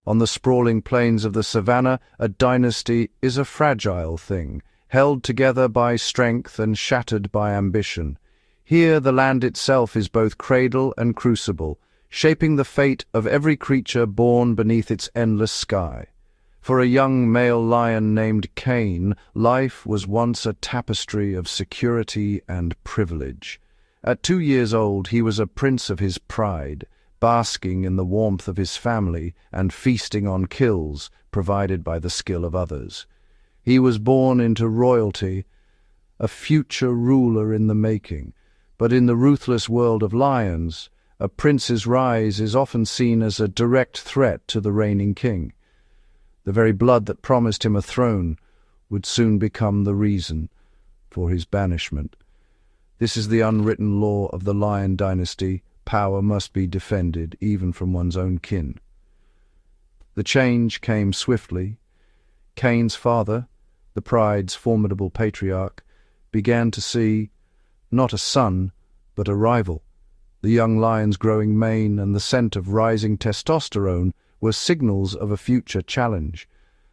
On the sprawling plains of the savannah, a dynasty is a fragile thing, held together by strength and shattered by ambition. Here the land itself is both cradle and crucible, shaping the fate of every creature born beneath its endless sky. For a young male lion named Cain, life was once a tapestry of security and privilege. At 2 years old, he was a prince of his pride, basking in the warmth of his family and feasting on kills provided by the skill of others. He was born into royalty, a future ruler in the making, but in the ruthless world of lions, a prince's rise is often seen as a direct threat to the reigning king. The very blood that promised him a throne would soon become the reason for his banishment. This is the unwritten law of the Lion dynasty. Power must be defended, even from one's own kin. The change came swiftly. Cain's father, the pride's formidable patriarch, began to see not a son, but a rival. The young lion's growing mane and the scent of rising testosterone were signals of a future challenge,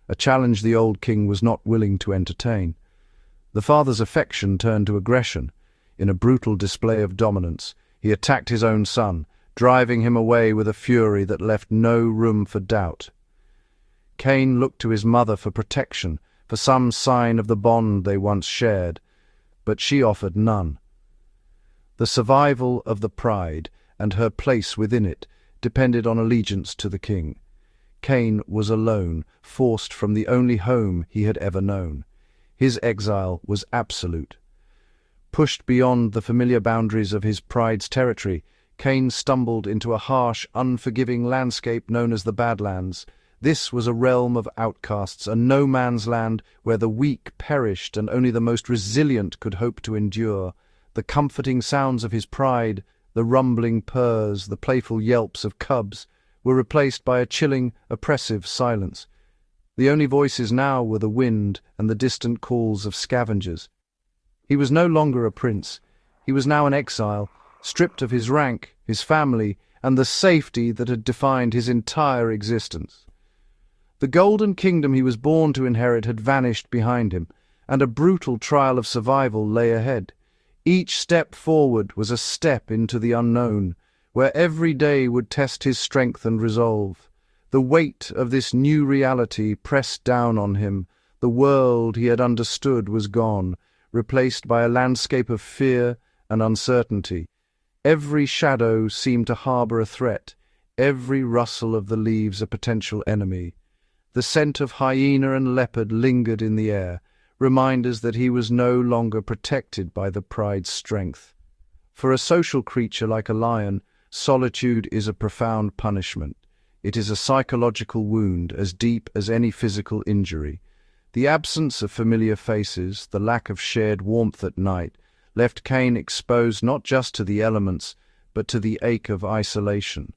a challenge the old king was not willing to entertain. The father's affection turned to aggression. In a brutal display of dominance, he attacked his own son, driving him away with a fury that left no room for doubt. Cain looked to his mother for protection, for some sign of the bond they once shared, but she offered none. The survival of the pride and her place within it depended on allegiance to the king. Cain was alone, forced from the only home he had ever known. His exile was absolute. Pushed beyond the familiar boundaries of his pride's territory, Cain stumbled into a harsh, unforgiving landscape known as the Badlands. This was a realm of outcasts, a no-man's land where the weak perished and only the most resilient could hope to endure. The comforting sounds of his pride, the rumbling purrs, the playful yelps of cubs, were replaced by a chilling, oppressive silence. The only voices now were the wind and the distant calls of scavengers. He was no longer a prince. He was now an exile, stripped of his rank, his family, and the safety that had defined his entire existence. The golden kingdom he was born to inherit had vanished behind him, and a brutal trial of survival lay ahead. Each step forward was a step into the unknown, where every day would test his strength and resolve. The weight of this new reality pressed down on him. The world he had understood was gone, replaced by a landscape of fear and uncertainty. Every shadow seemed to harbor a threat, every rustle of the leaves a potential enemy. The scent of hyena and leopard lingered in the air, reminders that he was no longer protected by the pride's strength. For a social creature like a lion, solitude is a profound punishment. It is a psychological wound as deep as any physical injury. The absence of familiar faces, the lack of shared warmth at night, left Cain exposed not just to the elements, but to the ache of isolation.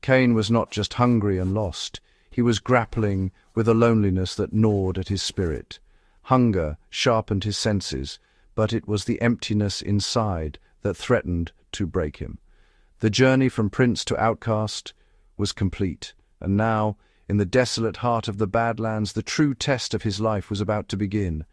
Cain was not just hungry and lost. He was grappling with a loneliness that gnawed at his spirit. Hunger sharpened his senses, but it was the emptiness inside that threatened to break him. The journey from prince to outcast was complete, and now, in the desolate heart of the Badlands, the true test of his life was about to begin.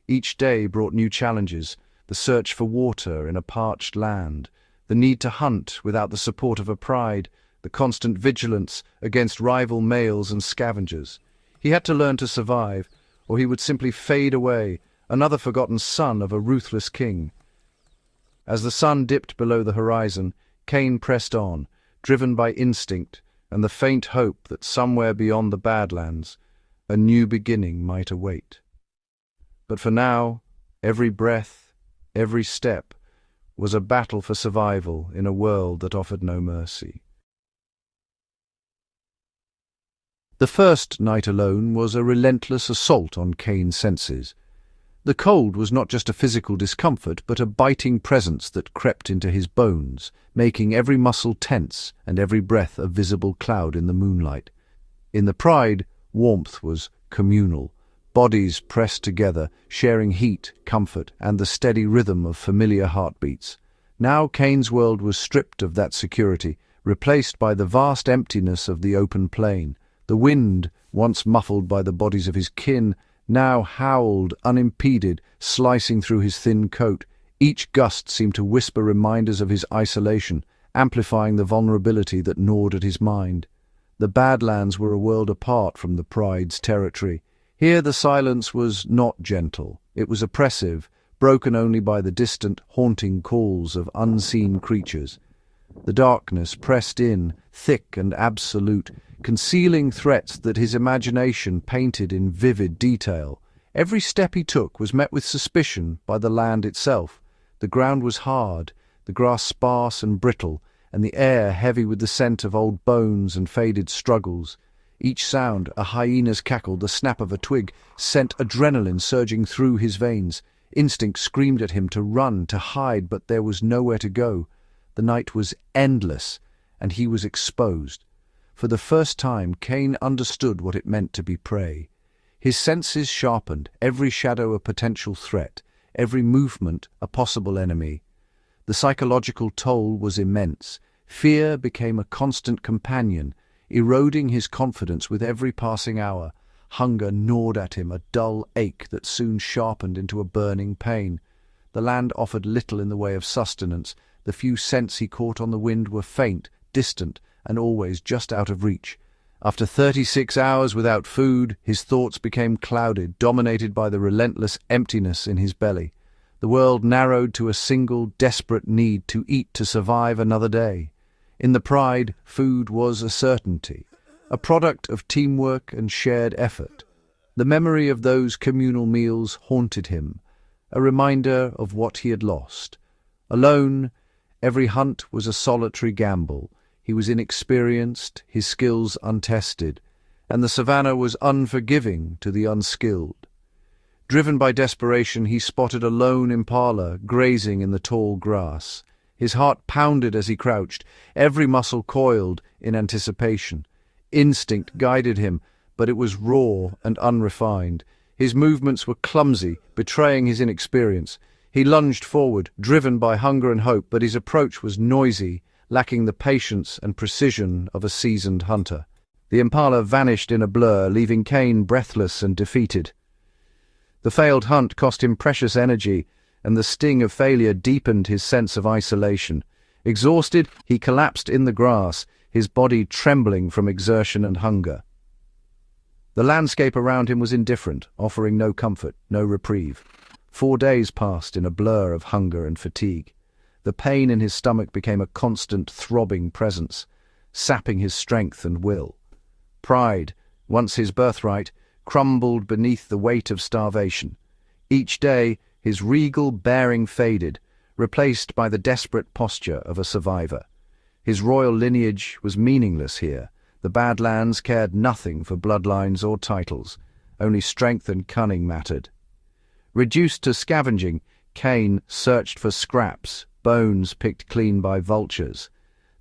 Each day brought new challenges: the search for water in a parched land, the need to hunt without the support of a pride, the constant vigilance against rival males and scavengers. He had to learn to survive, or he would simply fade away, another forgotten son of a ruthless king. As the sun dipped below the horizon, Cain pressed on, driven by instinct and the faint hope that somewhere beyond the Badlands, a new beginning might await. But for now, every breath, every step, was a battle for survival in a world that offered no mercy. The first night alone was a relentless assault on Cain's senses. The cold was not just a physical discomfort, but a biting presence that crept into his bones, making every muscle tense and every breath a visible cloud in the moonlight. In the pride, warmth was communal, bodies pressed together, sharing heat, comfort, and the steady rhythm of familiar heartbeats. Now Cain's world was stripped of that security, replaced by the vast emptiness of the open plain. The wind, once muffled by the bodies of his kin, now howled unimpeded, slicing through his thin coat. Each gust seemed to whisper reminders of his isolation, amplifying the vulnerability that gnawed at his mind. The Badlands were a world apart from the Pride's territory. Here the silence was not gentle. It was oppressive, broken only by the distant, haunting calls of unseen creatures. The darkness pressed in, thick and absolute, concealing threats that his imagination painted in vivid detail. Every step he took was met with suspicion by the land itself. The ground was hard, the grass sparse and brittle, and the air heavy with the scent of old bones and faded struggles. Each sound, a hyena's cackle, the snap of a twig, sent adrenaline surging through his veins. Instinct screamed at him to run, to hide, but there was nowhere to go. The night was endless, and he was exposed. For the first time, Cain understood what it meant to be prey. His senses sharpened, every shadow a potential threat, every movement a possible enemy. The psychological toll was immense. Fear became a constant companion, eroding his confidence with every passing hour. Hunger gnawed at him, a dull ache that soon sharpened into a burning pain. The land offered little in the way of sustenance. The few scents he caught on the wind were faint, distant, and always just out of reach. After 36 hours without food, his thoughts became clouded, dominated by the relentless emptiness in his belly. The world narrowed to a single, desperate need to eat to survive another day. In the Pride, food was a certainty, a product of teamwork and shared effort. The memory of those communal meals haunted him, a reminder of what he had lost. Alone, every hunt was a solitary gamble. He was inexperienced, his skills untested, and the savannah was unforgiving to the unskilled. Driven by desperation, he spotted a lone impala grazing in the tall grass. His heart pounded as he crouched, every muscle coiled in anticipation. Instinct guided him, but it was raw and unrefined. His movements were clumsy, betraying his inexperience. He lunged forward, driven by hunger and hope, but his approach was noisy, lacking the patience and precision of a seasoned hunter. The impala vanished in a blur, leaving Cain breathless and defeated. The failed hunt cost him precious energy, and the sting of failure deepened his sense of isolation. Exhausted, he collapsed in the grass, his body trembling from exertion and hunger. The landscape around him was indifferent, offering no comfort, no reprieve. 4 days passed in a blur of hunger and fatigue. The pain in his stomach became a constant, throbbing presence, sapping his strength and will. Pride, once his birthright, crumbled beneath the weight of starvation. Each day, his regal bearing faded, replaced by the desperate posture of a survivor. His royal lineage was meaningless here. The Badlands cared nothing for bloodlines or titles. Only strength and cunning mattered. Reduced to scavenging, Cain searched for scraps, bones picked clean by vultures,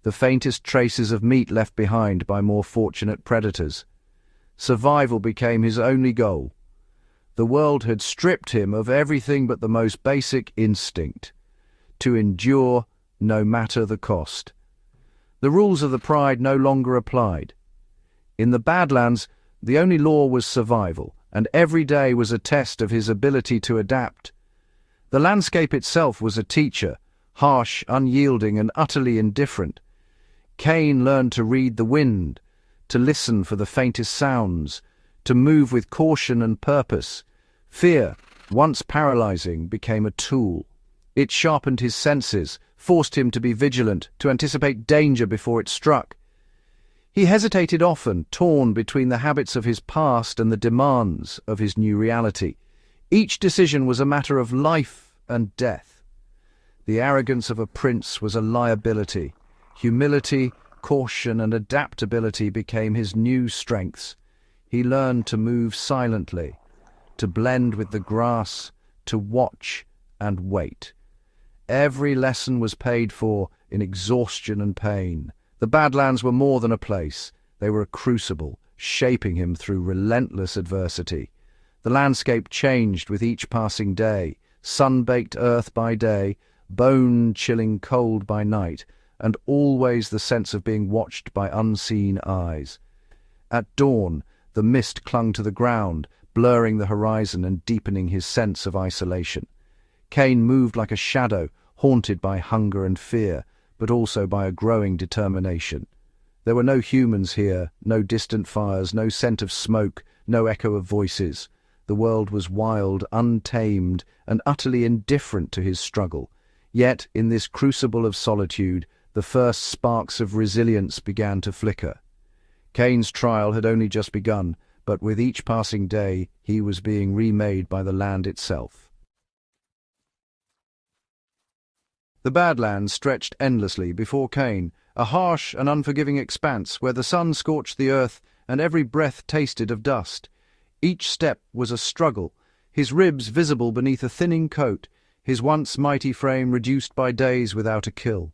the faintest traces of meat left behind by more fortunate predators. Survival became his only goal. The world had stripped him of everything but the most basic instinct, to endure no matter the cost. The rules of the Pride no longer applied. In the Badlands, the only law was survival, and every day was a test of his ability to adapt. The landscape itself was a teacher, harsh, unyielding, and utterly indifferent. Cain learned to read the wind, to listen for the faintest sounds, to move with caution and purpose. Fear, once paralyzing, became a tool. It sharpened his senses, forced him to be vigilant, to anticipate danger before it struck. He hesitated often, torn between the habits of his past and the demands of his new reality. Each decision was a matter of life and death. The arrogance of a prince was a liability. Humility, caution, and adaptability became his new strengths. He learned to move silently, to blend with the grass, to watch and wait. Every lesson was paid for in exhaustion and pain. The Badlands were more than a place. They were a crucible, shaping him through relentless adversity. The landscape changed with each passing day, sun-baked earth by day, bone-chilling cold by night, and always the sense of being watched by unseen eyes. At dawn, the mist clung to the ground, blurring the horizon and deepening his sense of isolation. Cain moved like a shadow, haunted by hunger and fear, but also by a growing determination. There were no humans here, no distant fires, no scent of smoke, no echo of voices. The world was wild, untamed, and utterly indifferent to his struggle. Yet, in this crucible of solitude, the first sparks of resilience began to flicker. Cain's trial had only just begun, but with each passing day, he was being remade by the land itself. The Badlands stretched endlessly before Cain, a harsh and unforgiving expanse where the sun scorched the earth and every breath tasted of dust. Each step was a struggle, his ribs visible beneath a thinning coat, his once mighty frame reduced by days without a kill.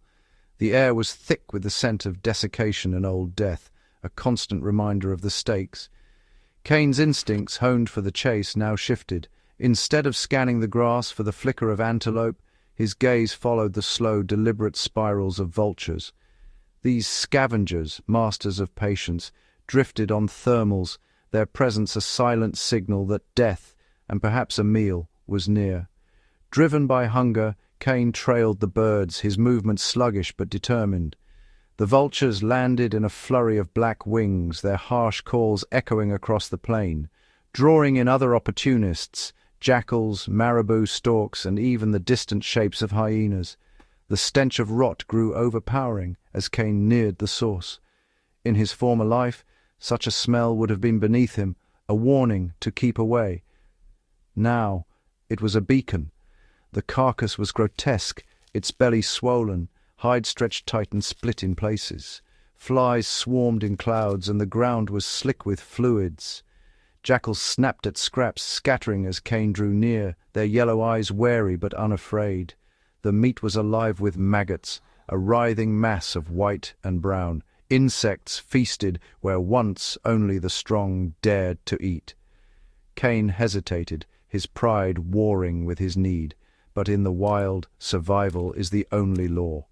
The air was thick with the scent of desiccation and old death, a constant reminder of the stakes. Cain's instincts, honed for the chase, now shifted. Instead of scanning the grass for the flicker of antelope, his gaze followed the slow, deliberate spirals of vultures. These scavengers, masters of patience, drifted on thermals, their presence a silent signal that death, and perhaps a meal, was near. Driven by hunger, Cain trailed the birds, his movements sluggish but determined. The vultures landed in a flurry of black wings, their harsh calls echoing across the plain, drawing in other opportunists, jackals, marabou storks, and even the distant shapes of hyenas. The stench of rot grew overpowering as Cain neared the source. In his former life, such a smell would have been beneath him, a warning to keep away. Now, it was a beacon. The carcass was grotesque, its belly swollen, hide stretched tight and split in places. Flies swarmed in clouds, and the ground was slick with fluids. Jackals snapped at scraps, scattering as Cain drew near, their yellow eyes wary but unafraid. The meat was alive with maggots, a writhing mass of white and brown. Insects feasted where once only the strong dared to eat. Cain hesitated, his pride warring with his need, but in the wild, survival is the only law.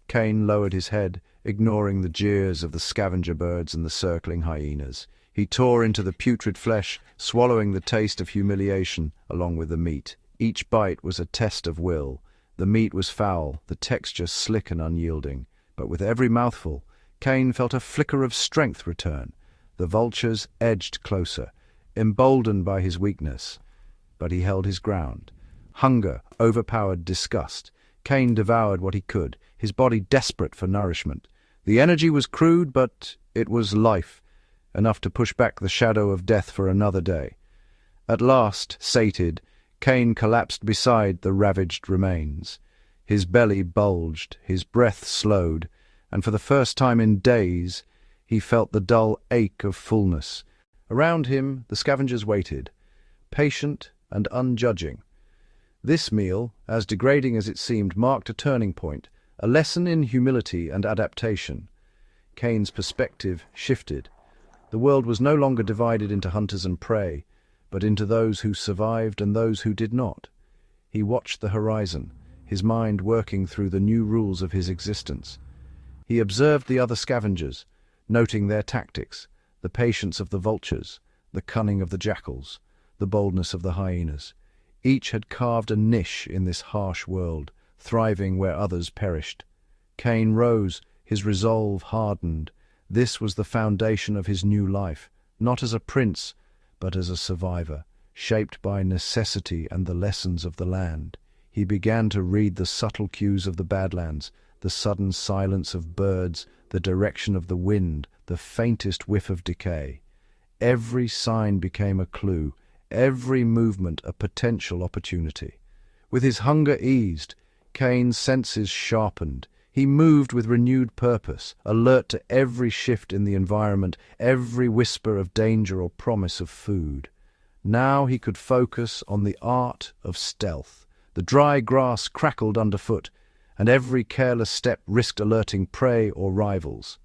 Cain lowered his head, ignoring the jeers of the scavenger birds and the circling hyenas. He tore into the putrid flesh, swallowing the taste of humiliation along with the meat. Each bite was a test of will. The meat was foul, the texture slick and unyielding. But with every mouthful, Cain felt a flicker of strength return. The vultures edged closer, emboldened by his weakness. But he held his ground. Hunger overpowered disgust. Cain devoured what he could, his body desperate for nourishment. The energy was crude, but it was life, enough to push back the shadow of death for another day. At last, sated, Cain collapsed beside the ravaged remains. His belly bulged, his breath slowed, and for the first time in days, he felt the dull ache of fullness. Around him, the scavengers waited, patient and unjudging. This meal, as degrading as it seemed, marked a turning point, a lesson in humility and adaptation. Cain's perspective shifted. The world was no longer divided into hunters and prey, but into those who survived and those who did not. He watched the horizon, his mind working through the new rules of his existence. He observed the other scavengers, noting their tactics, the patience of the vultures, the cunning of the jackals, the boldness of the hyenas. Each had carved a niche in this harsh world, thriving where others perished. Cain rose, his resolve hardened. This was the foundation of his new life, not as a prince, but as a survivor, shaped by necessity and the lessons of the land. He began to read the subtle cues of the Badlands, the sudden silence of birds, the direction of the wind, the faintest whiff of decay. Every sign became a clue, every movement a potential opportunity. With his hunger eased, Cain's senses sharpened. He moved with renewed purpose, alert to every shift in the environment, every whisper of danger or promise of food. Now he could focus on the art of stealth. The dry grass crackled underfoot, and every careless step risked alerting prey or rivals.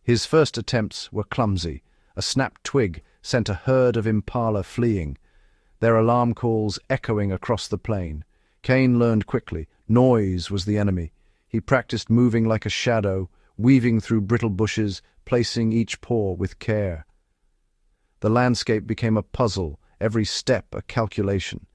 His first attempts were clumsy. A snapped twig sent a herd of impala fleeing, their alarm calls echoing across the plain. Cain learned quickly, noise was the enemy. He practiced moving like a shadow, weaving through brittle bushes, placing each paw with care. The landscape became a puzzle, every step a calculation.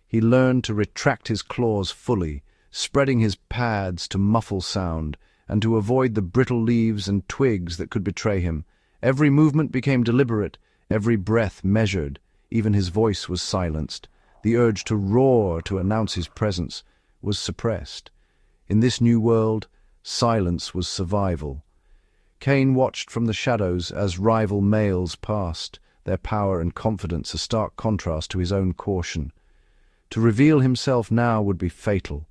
He learned to retract his claws fully, spreading his pads to muffle sound, and to avoid the brittle leaves and twigs that could betray him. Every movement became deliberate, every breath measured. Even his voice was silenced. The urge to roar to announce his presence was suppressed. In this new world, silence was survival. Cain watched from the shadows as rival males passed, their power and confidence a stark contrast to his own caution. To reveal himself now would be fatal.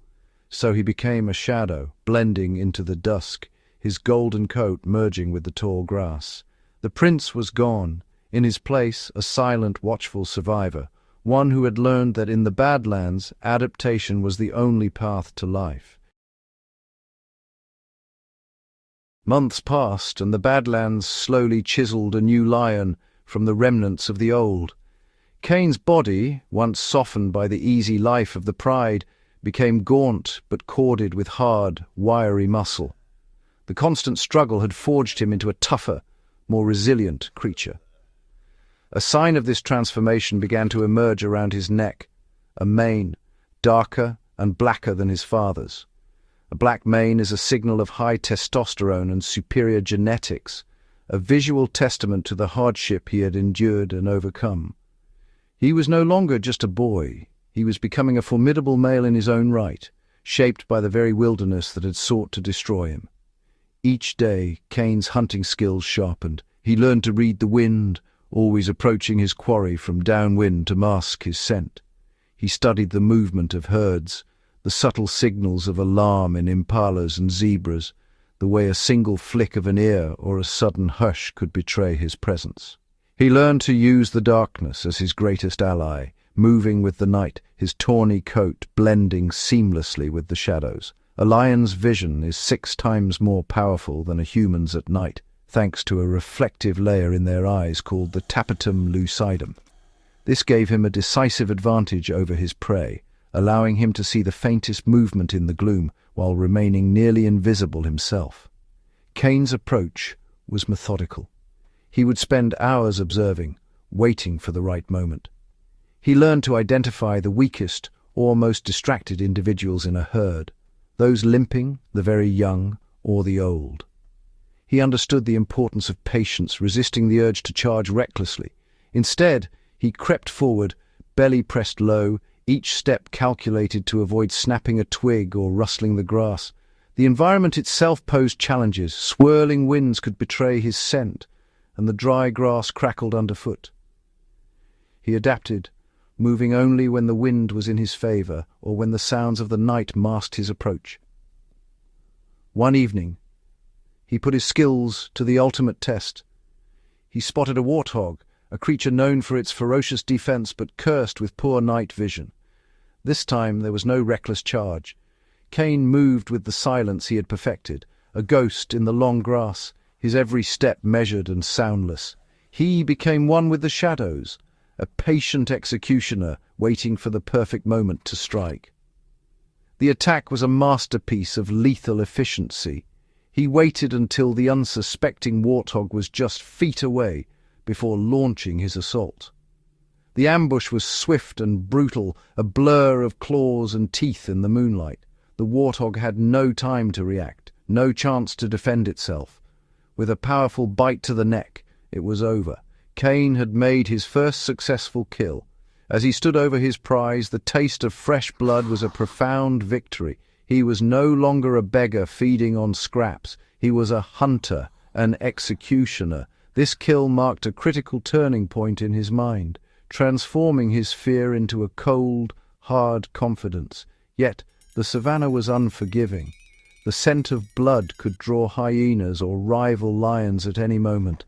So he became a shadow, blending into the dusk, his golden coat merging with the tall grass. The prince was gone. In his place, a silent, watchful survivor, one who had learned that in the Badlands, adaptation was the only path to life. Months passed, and the Badlands slowly chiseled a new lion from the remnants of the old. Cain's body, once softened by the easy life of the pride, became gaunt but corded with hard, wiry muscle. The constant struggle had forged him into a tougher, more resilient creature. A sign of this transformation began to emerge around his neck, a mane, darker and blacker than his father's. A black mane is a signal of high testosterone and superior genetics, a visual testament to the hardship he had endured and overcome. He was no longer just a boy. He was becoming a formidable male in his own right, shaped by the very wilderness that had sought to destroy him. Each day, Cain's hunting skills sharpened. He learned to read the wind, always approaching his quarry from downwind to mask his scent. He studied the movement of herds, the subtle signals of alarm in impalas and zebras, the way a single flick of an ear or a sudden hush could betray his presence. He learned to use the darkness as his greatest ally, moving with the night, his tawny coat blending seamlessly with the shadows. A lion's vision is 6 times more powerful than a human's at night, thanks to a reflective layer in their eyes called the tapetum lucidum. This gave him a decisive advantage over his prey, allowing him to see the faintest movement in the gloom while remaining nearly invisible himself. Cain's approach was methodical. He would spend hours observing, waiting for the right moment. He learned to identify the weakest or most distracted individuals in a herd, those limping, the very young, or the old. He understood the importance of patience, resisting the urge to charge recklessly. Instead, he crept forward, belly pressed low, each step calculated to avoid snapping a twig or rustling the grass. The environment itself posed challenges. Swirling winds could betray his scent, and the dry grass crackled underfoot. He adapted, moving only when the wind was in his favor or when the sounds of the night masked his approach. One evening, he put his skills to the ultimate test. He spotted a warthog, a creature known for its ferocious defense but cursed with poor night vision. This time there was no reckless charge. Cain moved with the silence he had perfected, a ghost in the long grass, his every step measured and soundless. He became one with the shadows, a patient executioner waiting for the perfect moment to strike. The attack was a masterpiece of lethal efficiency. He waited until the unsuspecting warthog was just feet away before launching his assault. The ambush was swift and brutal, a blur of claws and teeth in the moonlight. The warthog had no time to react, no chance to defend itself. With a powerful bite to the neck, it was over. Cain had made his first successful kill. As he stood over his prize, the taste of fresh blood was a profound victory. He was no longer a beggar feeding on scraps. He was a hunter, an executioner. This kill marked a critical turning point in his mind, transforming his fear into a cold, hard confidence. Yet the savannah was unforgiving. The scent of blood could draw hyenas or rival lions at any moment.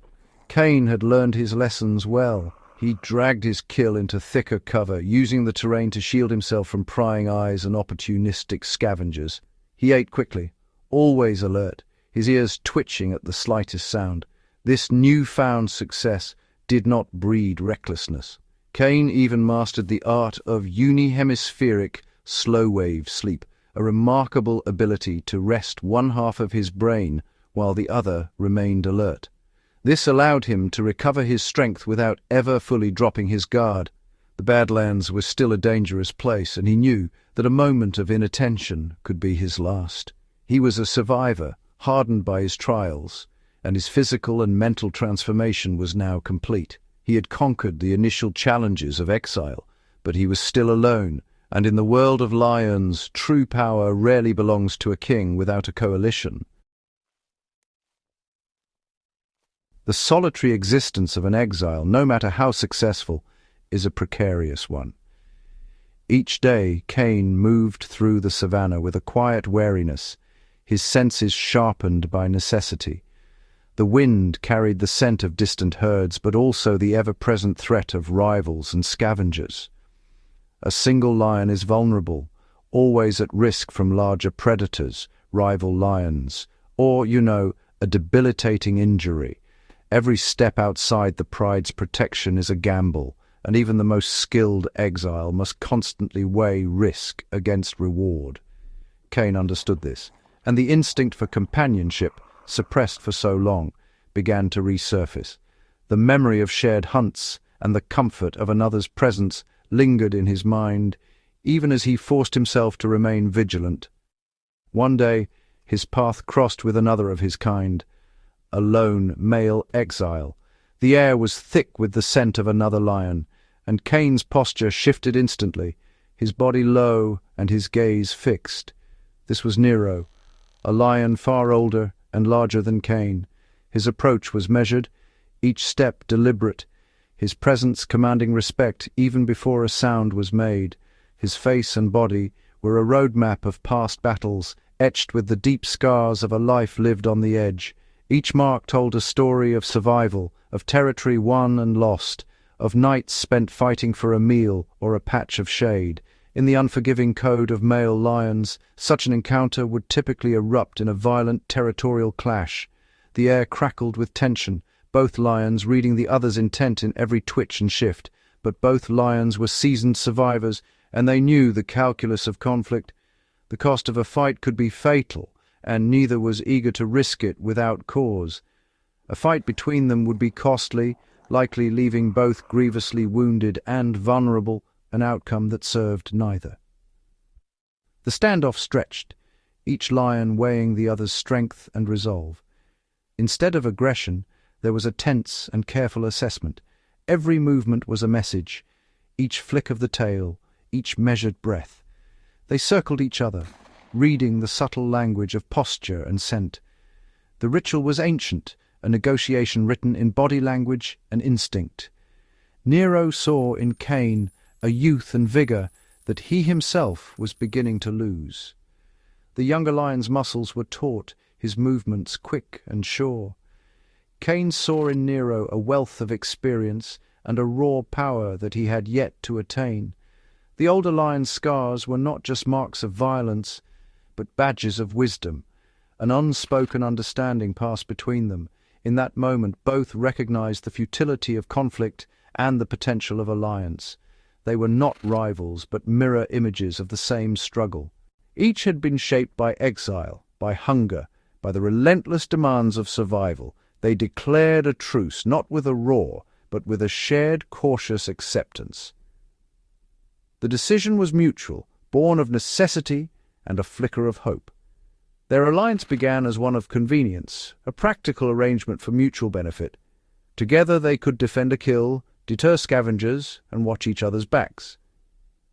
Cain had learned his lessons well. He dragged his kill into thicker cover, using the terrain to shield himself from prying eyes and opportunistic scavengers. He ate quickly, always alert, his ears twitching at the slightest sound. This newfound success did not breed recklessness. Cain even mastered the art of unihemispheric slow-wave sleep, a remarkable ability to rest one half of his brain while the other remained alert. This allowed him to recover his strength without ever fully dropping his guard. The Badlands was still a dangerous place, and he knew that a moment of inattention could be his last. He was a survivor, hardened by his trials, and his physical and mental transformation was now complete. He had conquered the initial challenges of exile, but he was still alone, and in the world of lions, true power rarely belongs to a king without a coalition. The solitary existence of an exile, no matter how successful, is a precarious one. Each day, Cain moved through the savannah with a quiet wariness, his senses sharpened by necessity. The wind carried the scent of distant herds, but also the ever-present threat of rivals and scavengers. A single lion is vulnerable, always at risk from larger predators, rival lions, or, a debilitating injury. Every step outside the pride's protection is a gamble, and even the most skilled exile must constantly weigh risk against reward. Cain understood this, and the instinct for companionship, suppressed for so long, began to resurface. The memory of shared hunts and the comfort of another's presence lingered in his mind, even as he forced himself to remain vigilant. One day, his path crossed with another of his kind, a lone male exile. The air was thick with the scent of another lion, and Cain's posture shifted instantly, his body low and his gaze fixed. This was Nero, a lion far older and larger than Cain. His approach was measured, each step deliberate, his presence commanding respect even before a sound was made. His face and body were a roadmap of past battles, etched with the deep scars of a life lived on the edge. Each mark told a story of survival, of territory won and lost, of nights spent fighting for a meal or a patch of shade. In the unforgiving code of male lions, such an encounter would typically erupt in a violent territorial clash. The air crackled with tension, both lions reading the other's intent in every twitch and shift. But both lions were seasoned survivors, and they knew the calculus of conflict. The cost of a fight could be fatal, and neither was eager to risk it without cause. A fight between them would be costly, likely leaving both grievously wounded and vulnerable, an outcome that served neither. The standoff stretched, each lion weighing the other's strength and resolve. Instead of aggression, there was a tense and careful assessment. Every movement was a message, each flick of the tail, each measured breath. They circled each other, reading the subtle language of posture and scent. The ritual was ancient, a negotiation written in body language and instinct. Nero saw in Cain a youth and vigor that he himself was beginning to lose. The younger lion's muscles were taut, his movements quick and sure. Cain saw in Nero a wealth of experience and a raw power that he had yet to attain. The older lion's scars were not just marks of violence, but badges of wisdom. An unspoken understanding passed between them. In that moment, both recognized the futility of conflict and the potential of alliance. They were not rivals, but mirror images of the same struggle. Each had been shaped by exile, by hunger, by the relentless demands of survival. They declared a truce, not with a roar, but with a shared, cautious acceptance. The decision was mutual, born of necessity and a flicker of hope. Their alliance began as one of convenience, a practical arrangement for mutual benefit. Together they could defend a kill, deter scavengers, and watch each other's backs.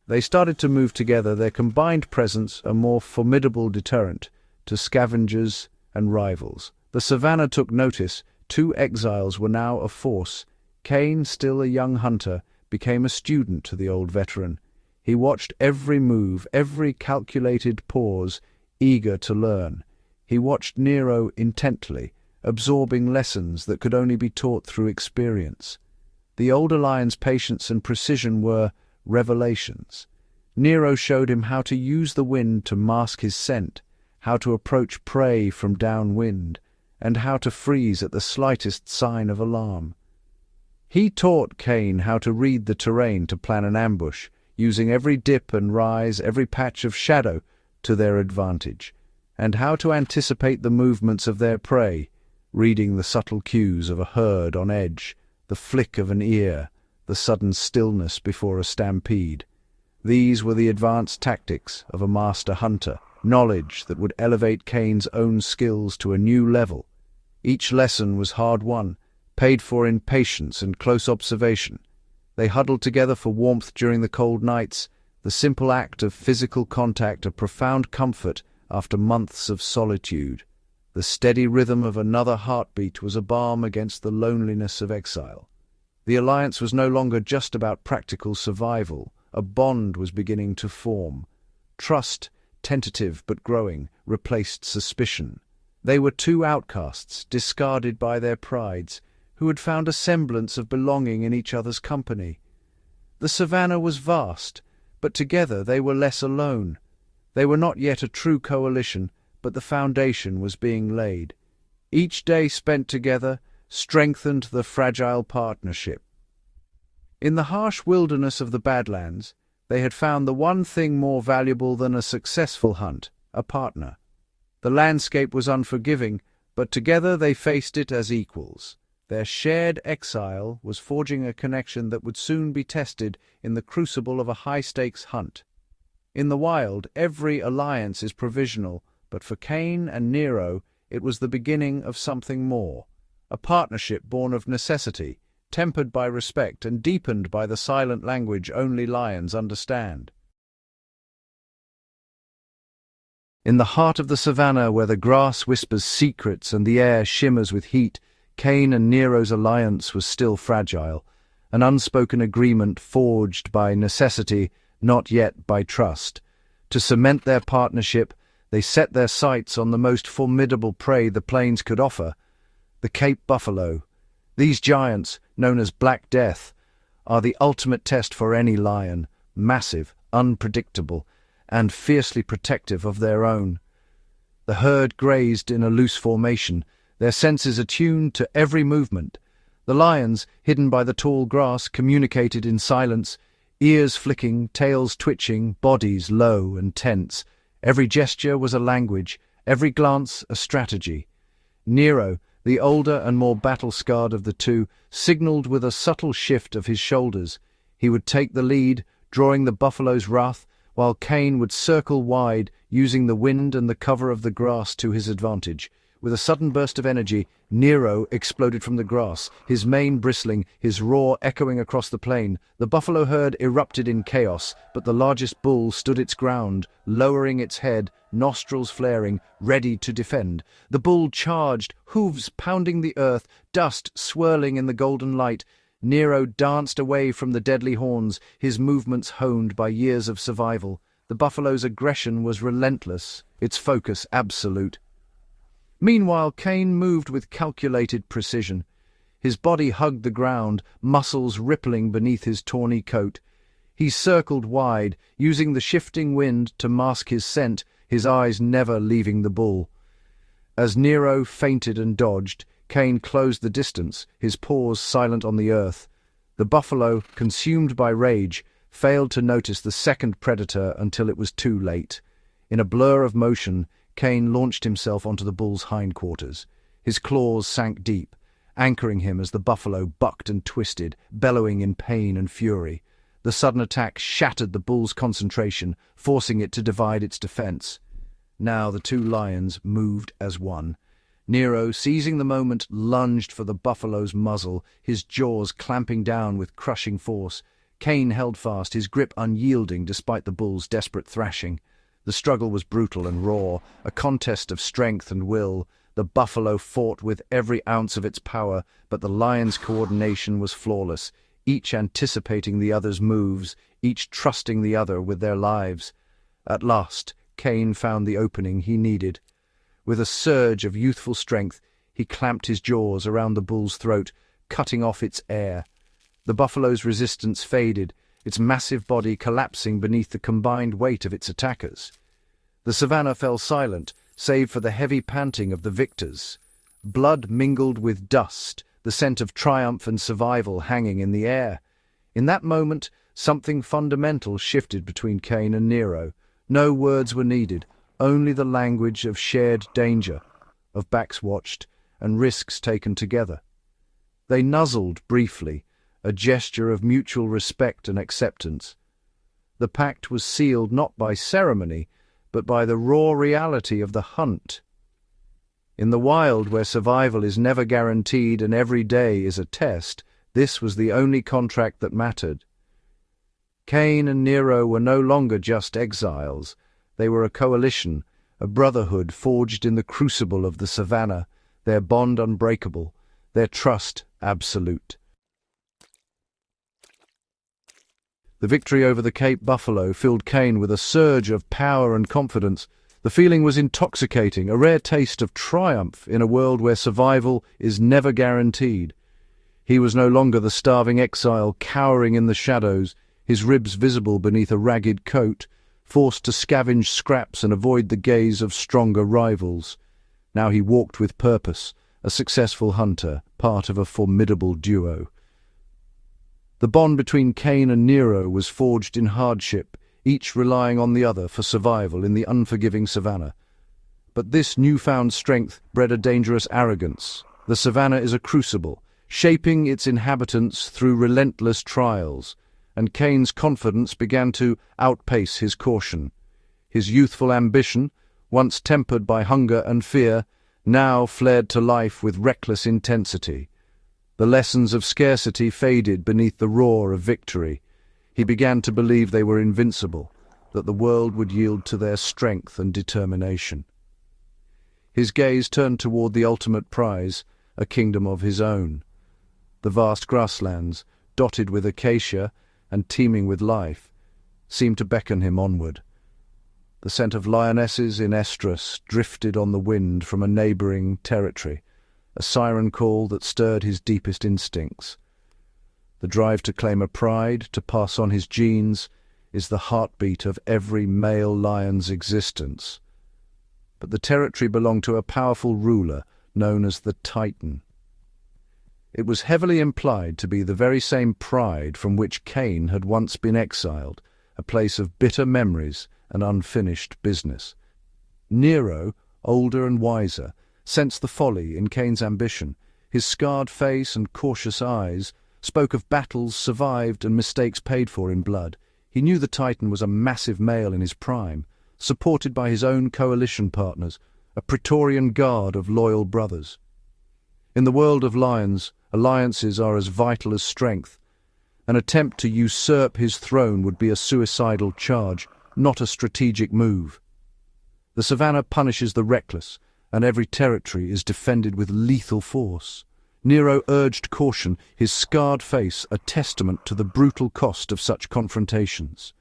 They started to move together, their combined presence a more formidable deterrent to scavengers and rivals. The savannah took notice. 2 exiles were now a force. Cain, still a young hunter, became a student to the old veteran. He watched every move, every calculated pause, eager to learn. He watched Nero intently, absorbing lessons that could only be taught through experience. The older lion's patience and precision were revelations. Nero showed him how to use the wind to mask his scent, how to approach prey from downwind, and how to freeze at the slightest sign of alarm. He taught Cain how to read the terrain to plan an ambush, using every dip and rise, every patch of shadow to their advantage, and how to anticipate the movements of their prey, reading the subtle cues of a herd on edge, the flick of an ear, the sudden stillness before a stampede. These were the advanced tactics of a master hunter, knowledge that would elevate Cain's own skills to a new level. Each lesson was hard-won, paid for in patience and close observation. They huddled together for warmth during the cold nights, the simple act of physical contact a profound comfort after months of solitude. The steady rhythm of another heartbeat was a balm against the loneliness of exile. The alliance was no longer just about practical survival. A bond was beginning to form. Trust, tentative but growing, replaced suspicion. They were two outcasts, discarded by their prides, who had found a semblance of belonging in each other's company. The savannah was vast, but together they were less alone. They were not yet a true coalition, but the foundation was being laid. Each day spent together strengthened the fragile partnership. In the harsh wilderness of the Badlands, they had found the one thing more valuable than a successful hunt, a partner. The landscape was unforgiving, but together they faced it as equals. Their shared exile was forging a connection that would soon be tested in the crucible of a high-stakes hunt. In the wild, every alliance is provisional, but for Cain and Nero, it was the beginning of something more. A partnership born of necessity, tempered by respect and deepened by the silent language only lions understand. In the heart of the savannah, where the grass whispers secrets and the air shimmers with heat, Cain and Nero's alliance was still fragile, an unspoken agreement forged by necessity, not yet by trust. To cement their partnership, they set their sights on the most formidable prey the plains could offer, the Cape buffalo. These giants, known as Black Death, are the ultimate test for any lion, massive, unpredictable, and fiercely protective of their own. The herd grazed in a loose formation, their senses attuned to every movement. The lions, hidden by the tall grass, communicated in silence, ears flicking, tails twitching, bodies low and tense. Every gesture was a language, every glance a strategy. Nero, the older and more battle-scarred of the two, signaled with a subtle shift of his shoulders. He would take the lead, drawing the buffalo's wrath, while Cain would circle wide, using the wind and the cover of the grass to his advantage. With a sudden burst of energy, Nero exploded from the grass, his mane bristling, his roar echoing across the plain. The buffalo herd erupted in chaos, but the largest bull stood its ground, lowering its head, nostrils flaring, ready to defend. The bull charged, hooves pounding the earth, dust swirling in the golden light. Nero danced away from the deadly horns, his movements honed by years of survival. The buffalo's aggression was relentless, its focus absolute. Meanwhile, Cain moved with calculated precision. His body hugged the ground, muscles rippling beneath his tawny coat. He circled wide, using the shifting wind to mask his scent, his eyes never leaving the bull. As Nero feinted and dodged, Cain closed the distance, his paws silent on the earth. The buffalo, consumed by rage, failed to notice the second predator until it was too late. In a blur of motion, Cain launched himself onto the bull's hindquarters. His claws sank deep, anchoring him as the buffalo bucked and twisted, bellowing in pain and fury. The sudden attack shattered the bull's concentration, forcing it to divide its defense. Now the two lions moved as one. Nero, seizing the moment, lunged for the buffalo's muzzle, his jaws clamping down with crushing force. Cain held fast, his grip unyielding despite the bull's desperate thrashing. The struggle was brutal and raw, a contest of strength and will. The buffalo fought with every ounce of its power, but the lion's coordination was flawless, each anticipating the other's moves, each trusting the other with their lives. At last, Cain found the opening he needed. With a surge of youthful strength, he clamped his jaws around the bull's throat, cutting off its air. The buffalo's resistance faded, its massive body collapsing beneath the combined weight of its attackers. The savannah fell silent, save for the heavy panting of the victors. Blood mingled with dust, the scent of triumph and survival hanging in the air. In that moment, something fundamental shifted between Cain and Nero. No words were needed, only the language of shared danger, of backs watched, and risks taken together. They nuzzled briefly, a gesture of mutual respect and acceptance. The pact was sealed not by ceremony, but by the raw reality of the hunt. In the wild, where survival is never guaranteed and every day is a test, this was the only contract that mattered. Cain and Nero were no longer just exiles. They were a coalition, a brotherhood forged in the crucible of the savannah, their bond unbreakable, their trust absolute. The victory over the Cape Buffalo filled Cain with a surge of power and confidence. The feeling was intoxicating, a rare taste of triumph in a world where survival is never guaranteed. He was no longer the starving exile cowering in the shadows, his ribs visible beneath a ragged coat, forced to scavenge scraps and avoid the gaze of stronger rivals. Now he walked with purpose, a successful hunter, part of a formidable duo. The bond between Cain and Nero was forged in hardship, each relying on the other for survival in the unforgiving savannah. But this newfound strength bred a dangerous arrogance. The savannah is a crucible, shaping its inhabitants through relentless trials, and Cain's confidence began to outpace his caution. His youthful ambition, once tempered by hunger and fear, now flared to life with reckless intensity. The lessons of scarcity faded beneath the roar of victory. He began to believe they were invincible, that the world would yield to their strength and determination. His gaze turned toward the ultimate prize, a kingdom of his own. The vast grasslands, dotted with acacia and teeming with life, seemed to beckon him onward. The scent of lionesses in estrus drifted on the wind from a neighboring territory, a siren call that stirred his deepest instincts. The drive to claim a pride, to pass on his genes, is the heartbeat of every male lion's existence. But the territory belonged to a powerful ruler known as the Titan. It was heavily implied to be the very same pride from which Cain had once been exiled, a place of bitter memories and unfinished business. Nero, older and wiser, sensed the folly in Cain's ambition. His scarred face and cautious eyes spoke of battles survived and mistakes paid for in blood. He knew the Titan was a massive male in his prime, supported by his own coalition partners, a Praetorian guard of loyal brothers. In the world of lions, alliances are as vital as strength. An attempt to usurp his throne would be a suicidal charge, not a strategic move. The savannah punishes the reckless, and every territory is defended with lethal force. Nero urged caution, his scarred face a testament to the brutal cost of such confrontations.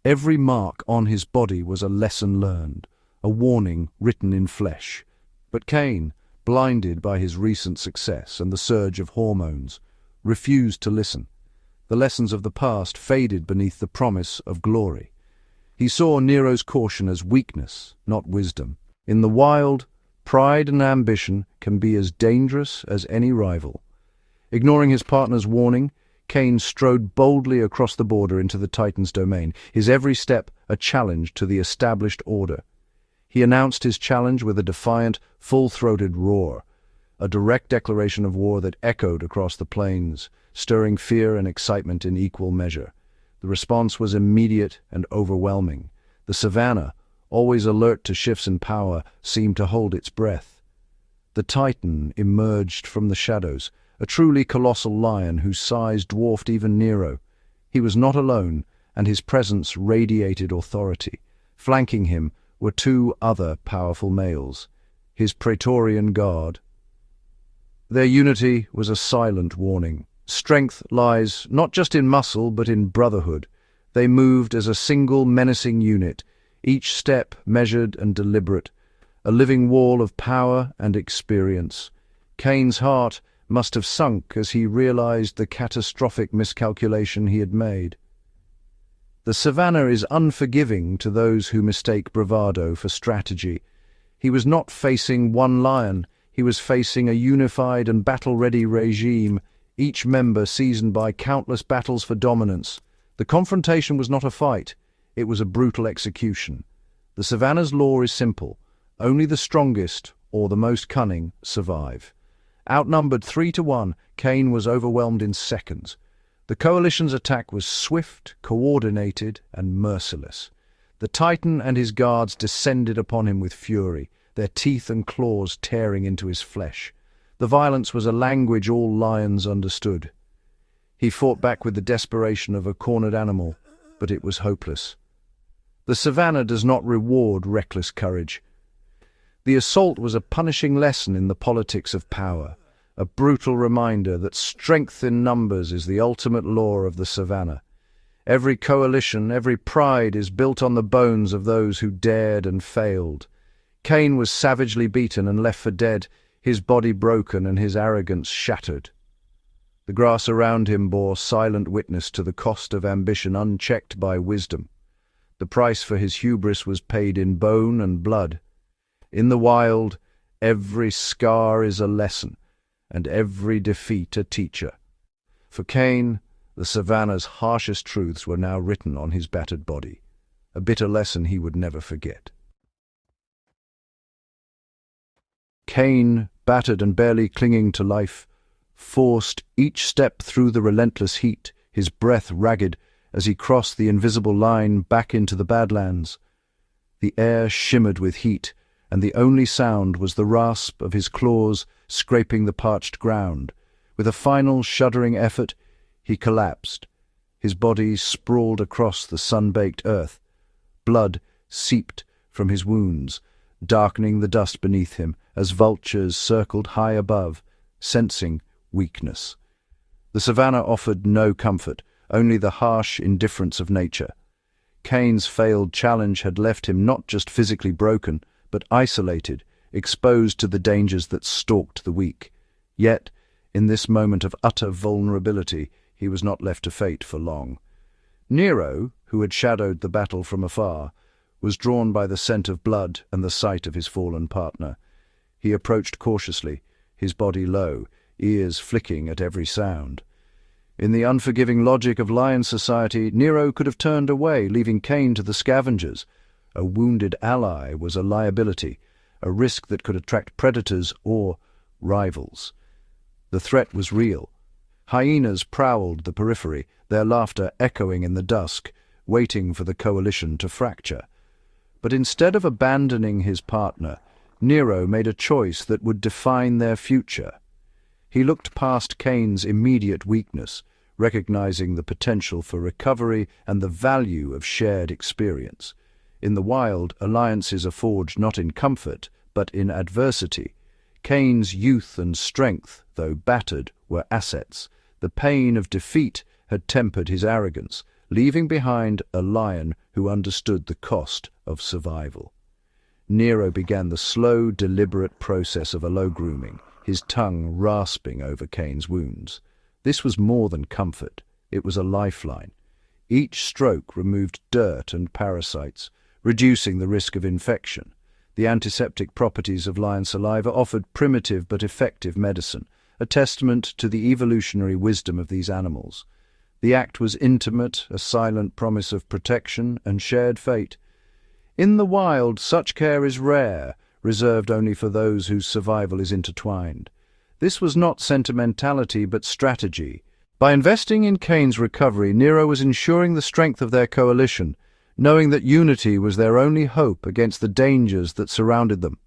Every mark on his body was a lesson learned, a warning written in flesh. But Cain, blinded by his recent success and the surge of hormones, refused to listen. The lessons of the past faded beneath the promise of glory. He saw Nero's caution as weakness, not wisdom. In the wild, pride and ambition can be as dangerous as any rival. Ignoring his partner's warning, Cain strode boldly across the border into the Titan's domain, his every step a challenge to the established order. He announced his challenge with a defiant, full-throated roar, a direct declaration of war that echoed across the plains, stirring fear and excitement in equal measure. The response was immediate and overwhelming. The savannah, always alert to shifts in power, seemed to hold its breath. The Titan emerged from the shadows, a truly colossal lion whose size dwarfed even Nero. He was not alone, and his presence radiated authority. Flanking him were two other powerful males, his Praetorian guard. Their unity was a silent warning. Strength lies not just in muscle, but in brotherhood. They moved as a single menacing unit, each step measured and deliberate, a living wall of power and experience. Cain's heart must have sunk as he realized the catastrophic miscalculation he had made. The savannah is unforgiving to those who mistake bravado for strategy. He was not facing one lion, he was facing a unified and battle-ready regime, each member seasoned by countless battles for dominance. The confrontation was not a fight, it was a brutal execution. The savannah's law is simple: only the strongest or the most cunning survive. Outnumbered 3-1, Cain was overwhelmed in seconds. The coalition's attack was swift, coordinated, and merciless. The Titan and his guards descended upon him with fury, their teeth and claws tearing into his flesh. The violence was a language all lions understood. He fought back with the desperation of a cornered animal, but it was hopeless. The savannah does not reward reckless courage. The assault was a punishing lesson in the politics of power, a brutal reminder that strength in numbers is the ultimate law of the savannah. Every coalition, every pride is built on the bones of those who dared and failed. Cain was savagely beaten and left for dead, his body broken and his arrogance shattered. The grass around him bore silent witness to the cost of ambition unchecked by wisdom. The price for his hubris was paid in bone and blood. In the wild, every scar is a lesson, and every defeat a teacher. For Cain, the savannah's harshest truths were now written on his battered body, a bitter lesson he would never forget. Cain, battered and barely clinging to life, forced each step through the relentless heat, his breath ragged as he crossed the invisible line back into the Badlands. The air shimmered with heat, and the only sound was the rasp of his claws scraping the parched ground. With a final shuddering effort, he collapsed. His body sprawled across the sun-baked earth. Blood seeped from his wounds, darkening the dust beneath him as vultures circled high above, sensing weakness. The savannah offered no comfort, only the harsh indifference of nature. Cain's failed challenge had left him not just physically broken, but isolated, exposed to the dangers that stalked the weak. Yet, in this moment of utter vulnerability, he was not left to fate for long. Nero, who had shadowed the battle from afar, was drawn by the scent of blood and the sight of his fallen partner. He approached cautiously, his body low, ears flicking at every sound. In the unforgiving logic of lion society, Nero could have turned away, leaving Cain to the scavengers. A wounded ally was a liability, a risk that could attract predators or rivals. The threat was real. Hyenas prowled the periphery, their laughter echoing in the dusk, waiting for the coalition to fracture. But instead of abandoning his partner, Nero made a choice that would define their future. He looked past Cain's immediate weakness, recognizing the potential for recovery and the value of shared experience. In the wild, alliances are forged not in comfort, but in adversity. Cain's youth and strength, though battered, were assets. The pain of defeat had tempered his arrogance, leaving behind a lion who understood the cost of survival. Nero began the slow, deliberate process of a low grooming, his tongue rasping over Cain's wounds. This was more than comfort, it was a lifeline. Each stroke removed dirt and parasites, reducing the risk of infection. The antiseptic properties of lion saliva offered primitive but effective medicine, a testament to the evolutionary wisdom of these animals. The act was intimate, a silent promise of protection and shared fate. In the wild, such care is rare, reserved only for those whose survival is intertwined. This was not sentimentality but strategy. By investing in Cain's recovery, Nero was ensuring the strength of their coalition, knowing that unity was their only hope against the dangers that surrounded them.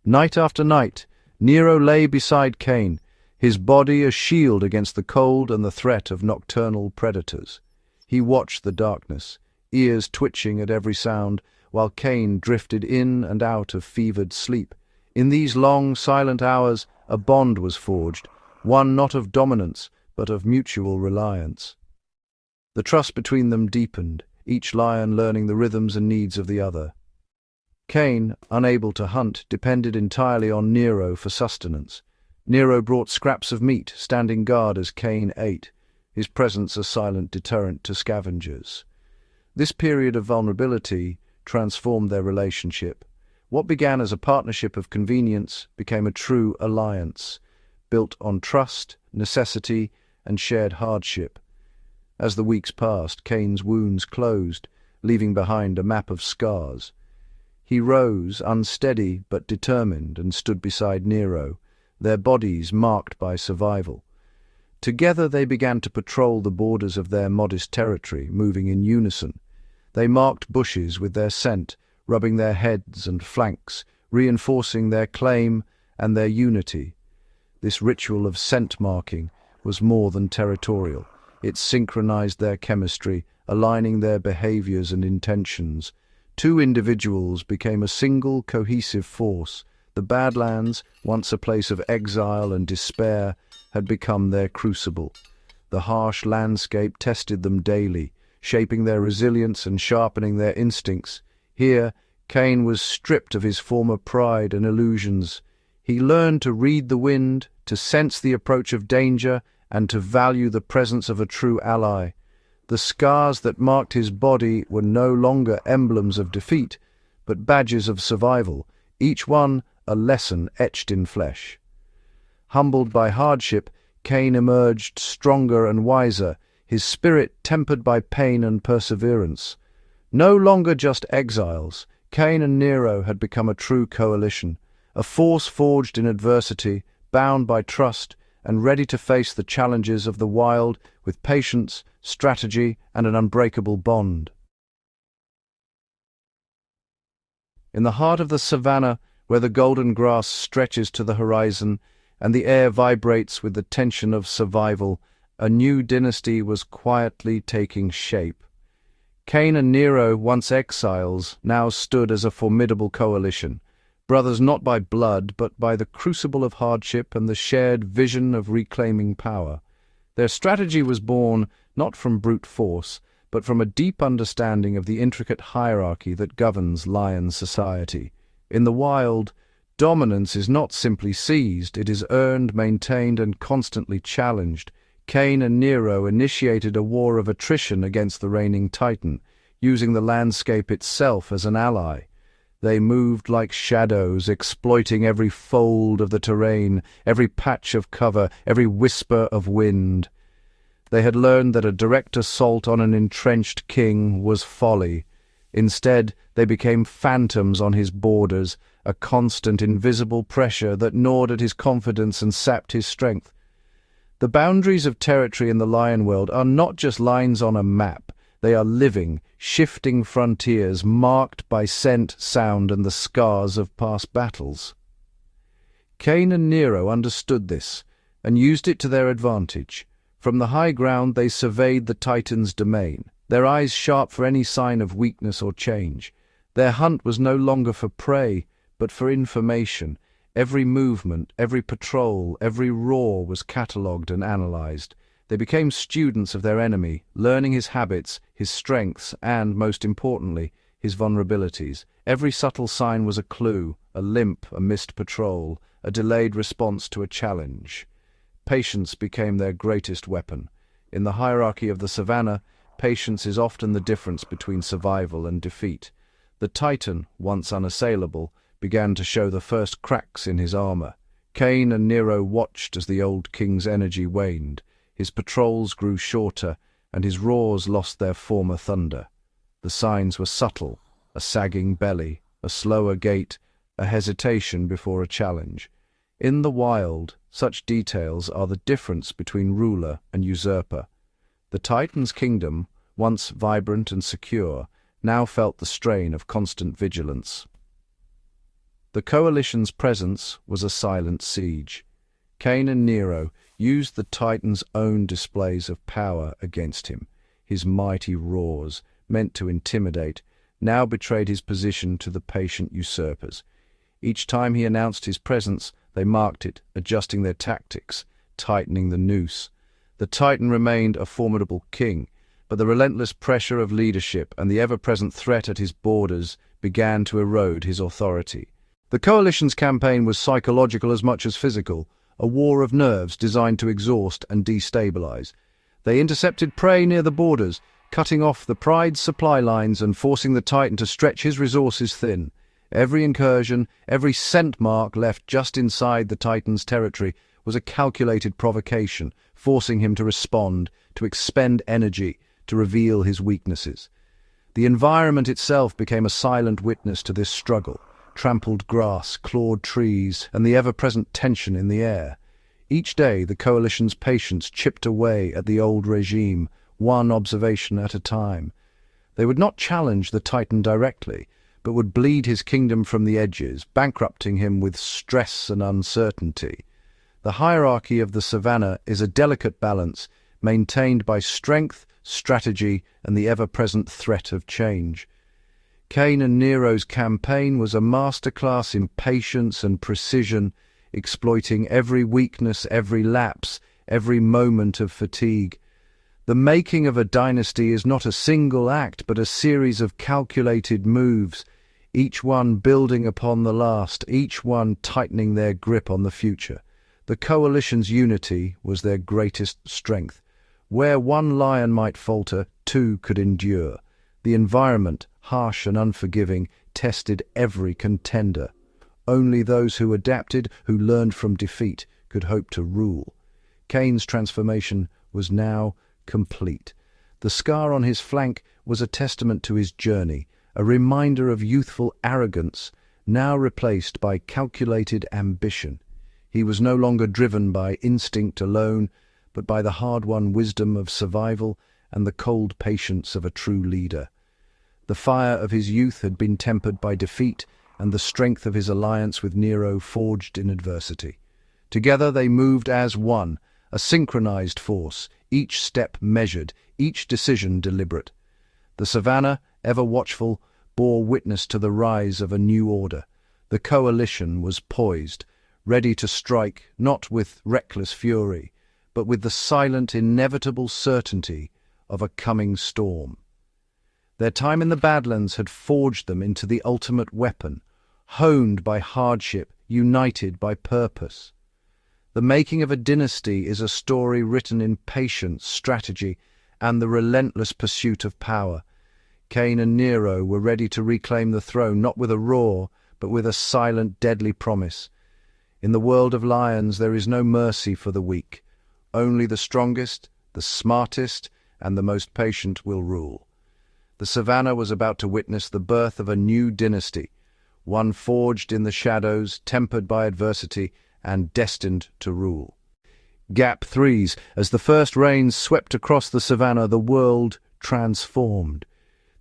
Night after night, Nero lay beside Cain, his body a shield against the cold and the threat of nocturnal predators. He watched the darkness, ears twitching at every sound, while Cain drifted in and out of fevered sleep. In these long, silent hours, a bond was forged, one not of dominance, but of mutual reliance. The trust between them deepened, each lion learning the rhythms and needs of the other. Cain, unable to hunt, depended entirely on Nero for sustenance. Nero brought scraps of meat, standing guard as Cain ate, his presence a silent deterrent to scavengers. This period of vulnerability transformed their relationship. What began as a partnership of convenience became a true alliance, built on trust, necessity, and shared hardship. As the weeks passed, Cain's wounds closed, leaving behind a map of scars. He rose, unsteady but determined, and stood beside Nero, their bodies marked by survival. Together they began to patrol the borders of their modest territory, moving in unison. They marked bushes with their scent, rubbing their heads and flanks, reinforcing their claim and their unity. This ritual of scent marking was more than territorial. It synchronized their chemistry, aligning their behaviors and intentions. Two individuals became a single, cohesive force. The Badlands, once a place of exile and despair, had become their crucible. The harsh landscape tested them daily, shaping their resilience and sharpening their instincts. Here, Cain was stripped of his former pride and illusions. He learned to read the wind, to sense the approach of danger, and to value the presence of a true ally. The scars that marked his body were no longer emblems of defeat, but badges of survival, each one a lesson etched in flesh. Humbled by hardship, Cain emerged stronger and wiser, his spirit tempered by pain and perseverance. No longer just exiles, Cain and Nero had become a true coalition, a force forged in adversity, bound by trust, and ready to face the challenges of the wild with patience, strategy, and an unbreakable bond. In the heart of the savannah, where the golden grass stretches to the horizon and the air vibrates with the tension of survival, a new dynasty was quietly taking shape. Cain and Nero, once exiles, now stood as a formidable coalition, brothers not by blood but by the crucible of hardship and the shared vision of reclaiming power. Their strategy was born not from brute force, but from a deep understanding of the intricate hierarchy that governs lion society. In the wild, dominance is not simply seized, it is earned, maintained, and constantly challenged. Cain and Nero initiated a war of attrition against the reigning titan, using the landscape itself as an ally. They moved like shadows, exploiting every fold of the terrain, every patch of cover, every whisper of wind. They had learned that a direct assault on an entrenched king was folly. Instead, they became phantoms on his borders, a constant invisible pressure that gnawed at his confidence and sapped his strength. The boundaries of territory in the lion world are not just lines on a map. They are living, shifting frontiers marked by scent, sound, and the scars of past battles. Cain and Nero understood this and used it to their advantage. From the high ground they surveyed the Titan's domain, their eyes sharp for any sign of weakness or change. Their hunt was no longer for prey, but for information. Every movement, every patrol, every roar was catalogued and analyzed. They became students of their enemy, learning his habits, his strengths, and, most importantly, his vulnerabilities. Every subtle sign was a clue, a limp, a missed patrol, a delayed response to a challenge. Patience became their greatest weapon. In the hierarchy of the savannah, patience is often the difference between survival and defeat. The Titan, once unassailable, began to show the first cracks in his armor. Cain and Nero watched as the old king's energy waned. His patrols grew shorter, and his roars lost their former thunder. The signs were subtle: a sagging belly, a slower gait, a hesitation before a challenge. In the wild, such details are the difference between ruler and usurper. The Titan's kingdom, once vibrant and secure, now felt the strain of constant vigilance. The coalition's presence was a silent siege. Cain and Nero used the Titan's own displays of power against him. His mighty roars, meant to intimidate, now betrayed his position to the patient usurpers. Each time he announced his presence, they marked it, adjusting their tactics, tightening the noose. The Titan remained a formidable king, but the relentless pressure of leadership and the ever-present threat at his borders began to erode his authority. The coalition's campaign was psychological as much as physical, a war of nerves designed to exhaust and destabilize. They intercepted prey near the borders, cutting off the pride's supply lines and forcing the Titan to stretch his resources thin. Every incursion, every scent mark left just inside the Titan's territory was a calculated provocation, forcing him to respond, to expend energy, to reveal his weaknesses. The environment itself became a silent witness to this struggle. trampled grass, clawed trees, and the ever-present tension in the air. Each day, the coalition's patience chipped away at the old regime, one observation at a time. They would not challenge the Titan directly, but would bleed his kingdom from the edges, bankrupting him with stress and uncertainty. The hierarchy of the savannah is a delicate balance, maintained by strength, strategy, and the ever-present threat of change. Cain and Nero's campaign was a masterclass in patience and precision, exploiting every weakness, every lapse, every moment of fatigue. The making of a dynasty is not a single act, but a series of calculated moves, each one building upon the last, each one tightening their grip on the future. The coalition's unity was their greatest strength. Where one lion might falter, two could endure. The environment, harsh and unforgiving, tested every contender. Only those who adapted, who learned from defeat, could hope to rule. Cain's transformation was now complete. The scar on his flank was a testament to his journey, a reminder of youthful arrogance, now replaced by calculated ambition. He was no longer driven by instinct alone, but by the hard-won wisdom of survival and the cold patience of a true leader. The fire of his youth had been tempered by defeat, and the strength of his alliance with Nero forged in adversity. Together they moved as one, a synchronized force, each step measured, each decision deliberate. The savannah, ever watchful, bore witness to the rise of a new order. The coalition was poised, ready to strike, not with reckless fury, but with the silent, inevitable certainty of a coming storm. Their time in the Badlands had forged them into the ultimate weapon, honed by hardship, united by purpose. The making of a dynasty is a story written in patience, strategy, and the relentless pursuit of power. Cain and Nero were ready to reclaim the throne, not with a roar, but with a silent, deadly promise. In the world of lions there is no mercy for the weak. Only the strongest, the smartest, and the most patient will rule. The savannah was about to witness the birth of a new dynasty, one forged in the shadows, tempered by adversity, and destined to rule. Gap 3s. As the first rains swept across the savannah, the world transformed.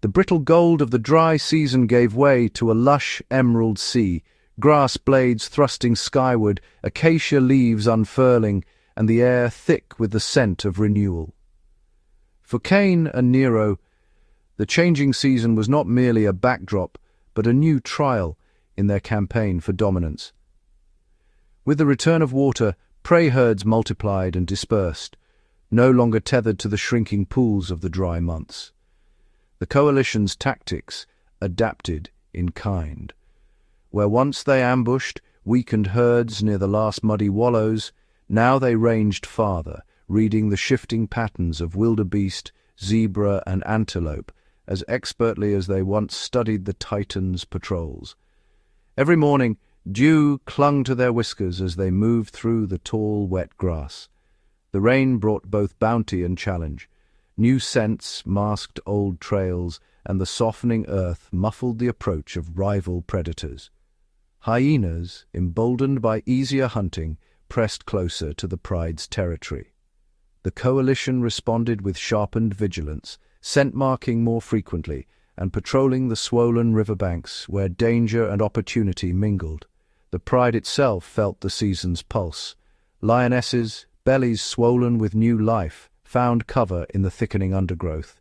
The brittle gold of the dry season gave way to a lush emerald sea, grass blades thrusting skyward, acacia leaves unfurling, and the air thick with the scent of renewal. For Cain and Nero, the changing season was not merely a backdrop, but a new trial in their campaign for dominance. With the return of water, prey herds multiplied and dispersed, no longer tethered to the shrinking pools of the dry months. The coalition's tactics adapted in kind. Where once they ambushed, weakened herds near the last muddy wallows, now they ranged farther, reading the shifting patterns of wildebeest, zebra, and antelope as expertly as they once studied the Titan's patrols. Every morning, dew clung to their whiskers as they moved through the tall, wet grass. The rain brought both bounty and challenge. New scents masked old trails, and the softening earth muffled the approach of rival predators. Hyenas, emboldened by easier hunting, pressed closer to the pride's territory. The coalition responded with sharpened vigilance, scent marking more frequently, and patrolling the swollen riverbanks where danger and opportunity mingled. The pride itself felt the season's pulse. Lionesses, bellies swollen with new life, found cover in the thickening undergrowth.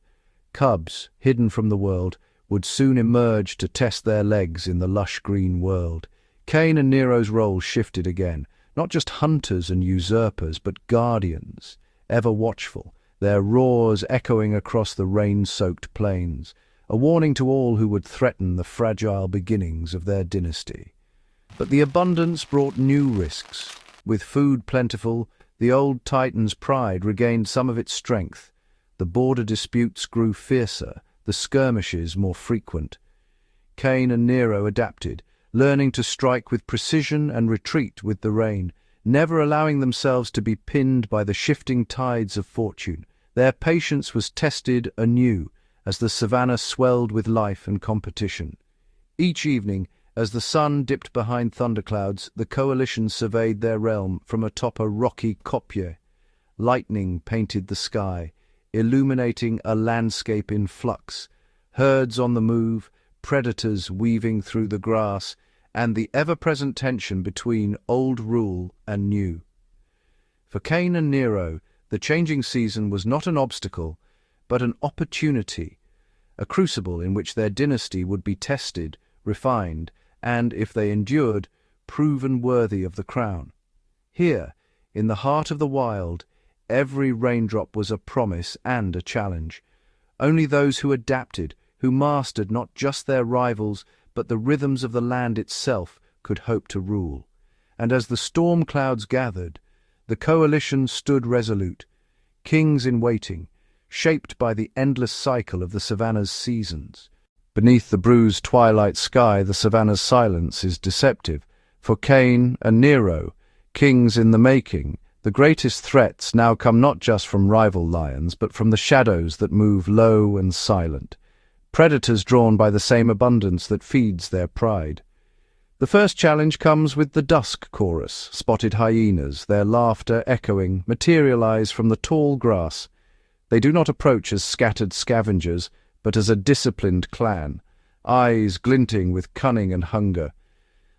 Cubs, hidden from the world, would soon emerge to test their legs in the lush green world. Cain and Nero's role shifted again, not just hunters and usurpers, but guardians, ever watchful, their roars echoing across the rain-soaked plains, a warning to all who would threaten the fragile beginnings of their dynasty. But the abundance brought new risks. With food plentiful, the old Titan's pride regained some of its strength. The border disputes grew fiercer, the skirmishes more frequent. Cain and Nero adapted, learning to strike with precision and retreat with the rain, never allowing themselves to be pinned by the shifting tides of fortune. Their patience was tested anew as the savannah swelled with life and competition. Each evening, As the sun dipped behind thunderclouds, the coalition surveyed their realm from atop a rocky kopje. Lightning painted the sky, illuminating a landscape in flux, herds on the move, predators weaving through the grass, and the ever-present tension between old rule and new. For Cain and Nero, the changing season was not an obstacle, but an opportunity, a crucible in which their dynasty would be tested, refined, and, if they endured, proven worthy of the crown. Here, in the heart of the wild, every raindrop was a promise and a challenge. Only those who adapted, who mastered not just their rivals, but the rhythms of the land itself, could hope to rule. And as the storm clouds gathered, the coalition stood resolute, kings in waiting, shaped by the endless cycle of the savannah's seasons. Beneath the bruised twilight sky, the savannah's silence is deceptive. For Cain and Nero, kings in the making, the greatest threats now come not just from rival lions, but from the shadows that move low and silent, predators drawn by the same abundance that feeds their pride. The first challenge comes with the dusk chorus, spotted hyenas, their laughter echoing, materialize from the tall grass. They do not approach as scattered scavengers, but as a disciplined clan, eyes glinting with cunning and hunger.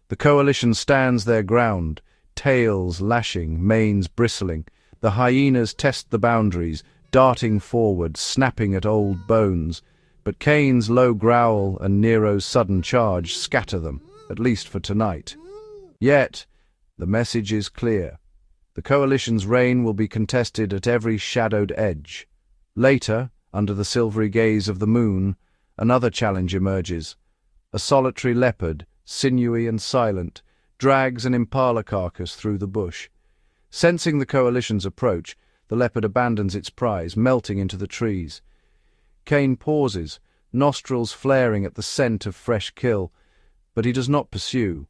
The coalition stands their ground, tails lashing, manes bristling. The hyenas test the boundaries, darting forward, snapping at old bones. But Cain's low growl and Nero's sudden charge scatter them, at least for tonight. Yet, the message is clear. The coalition's reign will be contested at every shadowed edge. Later, under the silvery gaze of the moon, another challenge emerges. A solitary leopard, sinewy and silent, drags an impala carcass through the bush. Sensing the coalition's approach, the leopard abandons its prize, melting into the trees. Cain pauses, nostrils flaring at the scent of fresh kill, but he does not pursue.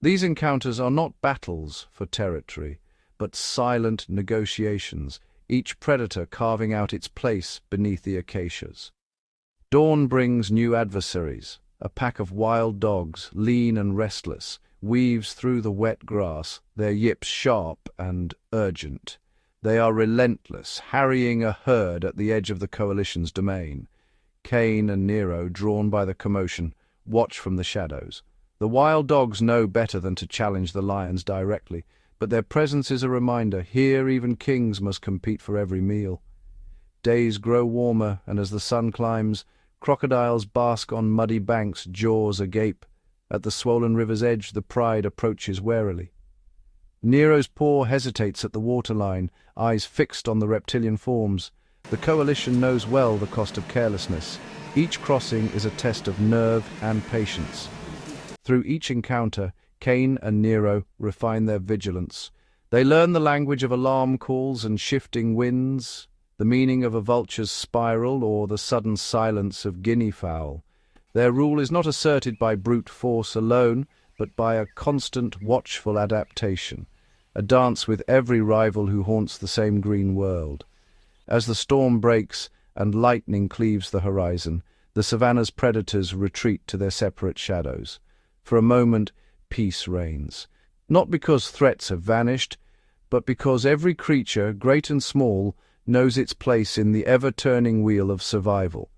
These encounters are not battles for territory, but silent negotiations, each predator carving out its place beneath the acacias. Dawn brings new adversaries. A pack of wild dogs, lean and restless, weaves through the wet grass, their yips sharp and urgent. They are relentless, harrying a herd at the edge of the coalition's domain. Cain and Nero, drawn by the commotion, watch from the shadows. The wild dogs know better than to challenge the lions directly, but their presence is a reminder. Here even kings must compete for every meal. Days grow warmer, and as the sun climbs, crocodiles bask on muddy banks, jaws agape. At the swollen river's edge, the pride approaches warily. Nero's paw hesitates at the waterline, eyes fixed on the reptilian forms. The coalition knows well the cost of carelessness. Each crossing is a test of nerve and patience. Through each encounter, Cain and Nero refine their vigilance. They learn the language of alarm calls and shifting winds, the meaning of a vulture's spiral or the sudden silence of guinea fowl. Their rule is not asserted by brute force alone, but by a constant, watchful adaptation, a dance with every rival who haunts the same green world. As the storm breaks and lightning cleaves the horizon, the savannah's predators retreat to their separate shadows. For a moment, peace reigns, not because threats have vanished, but because every creature, great and small, knows its place in the ever-turning wheel of survival.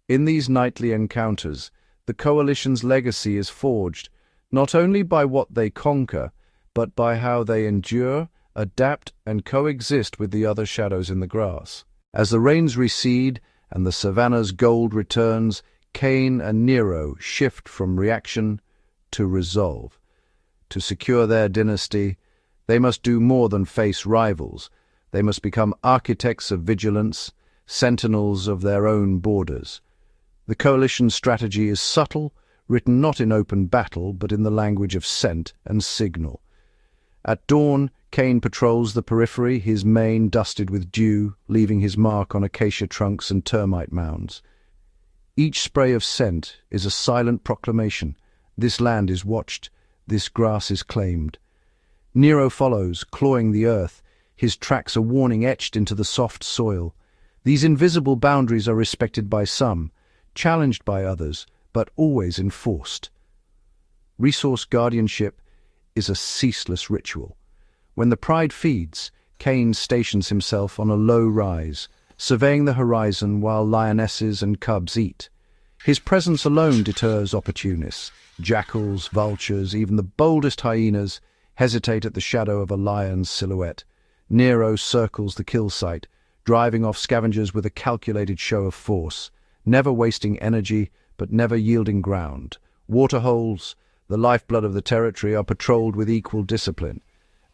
In these nightly encounters, the coalition's legacy is forged, not only by what they conquer, but by how they endure, adapt, and coexist with the other shadows in the grass. As the rains recede and the savannah's gold returns, Cain and Nero shift from reaction to resolve. To secure their dynasty, they must do more than face rivals. They must become architects of vigilance, sentinels of their own borders. The coalition's strategy is subtle, written not in open battle, but in the language of scent and signal. At dawn, Cain patrols the periphery, his mane dusted with dew, leaving his mark on acacia trunks and termite mounds. Each spray of scent is a silent proclamation. This land is watched, this grass is claimed. Nero follows, clawing the earth, his tracks a warning etched into the soft soil. These invisible boundaries are respected by some, challenged by others, but always enforced. Resource guardianship is a ceaseless ritual. When the pride feeds, Cain stations himself on a low rise, surveying the horizon while lionesses and cubs eat. His presence alone deters opportunists. Jackals, vultures, even the boldest hyenas hesitate at the shadow of a lion's silhouette. Nero circles the kill site, driving off scavengers with a calculated show of force, never wasting energy but never yielding ground. Waterholes, the lifeblood of the territory, are patrolled with equal discipline.